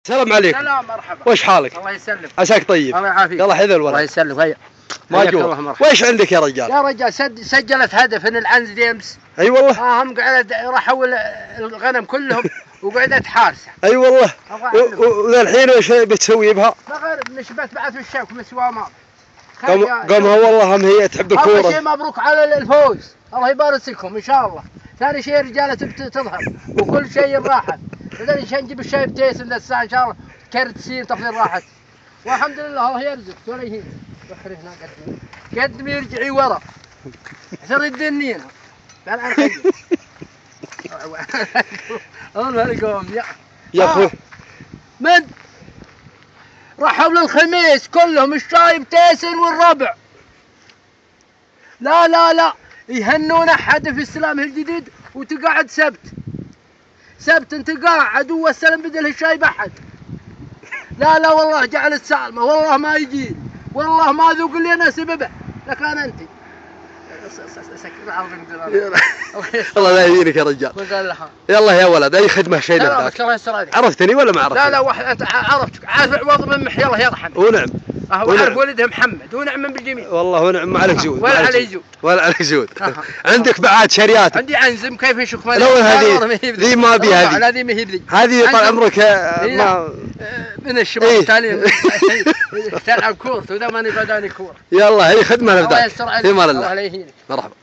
السلام عليكم. سلام مرحبا. وش حالك؟ الله يسلمك. عساك طيب. الله يعافيك. يلا حذا الولد. الله يسلمك. هيا. ما جوا. وش عندك يا رجال؟ يا رجال سجلت هدف ان العنز امس. اي والله. هم قعدت راحوا الغنم كلهم وقعدت حارسه. اي والله. والحين وش بتسوي بها؟ ما غير نشبت بعد في الشوك مسوى ماضي. قامها والله هم هي تحب الكوره. اول شيء مبروك على الفوز، الله يبارك لكم ان شاء الله. ثاني شيء رجاله تظهر وكل شيء راحت. بعدين نجيب الشاي بتيسن الساعه ان شاء الله كرت سين تفضيل راحت. والحمد لله الله يرزق ولا يهين. وخر هنا قدم يرجعي ورا عشان يدنينا. الان خير. الله يقوم يا اخوي. من راحوا للخميس كلهم الشايب تيسن والربع. لا لا لا يهنون احد في السلام الجديد وتقعد سبت انت قاعد والسلام بدل الشايب احد. لا لا والله جعلت سالمه والله ما يجي والله ما ذوق لي انا سببه لكن انت الله لا يهينك يا رجال. يلا يا ولد اي خدمه شيء عرفتني ولا ما عرفتني؟ لا لا واحد انت عرفتك عارف عوض من محي الله يرحمه. ونعم. وعارف ولده محمد ونعم بالجميع. والله ونعم ما عليك جود. ولا علي جود. ولا عليك جود. عندك بعد شريات. عندي عنزم كيف يشوف مالي. لو هذه ذي ما بي هذه. لا ذي ما هي بذي. هذه طال عمرك ما من الشباب التالي تلعب كورة وذا ماني بداني كورة. يلا هي خدمة نبدأ. الله يستر عليك. في مال الله. مرحبا.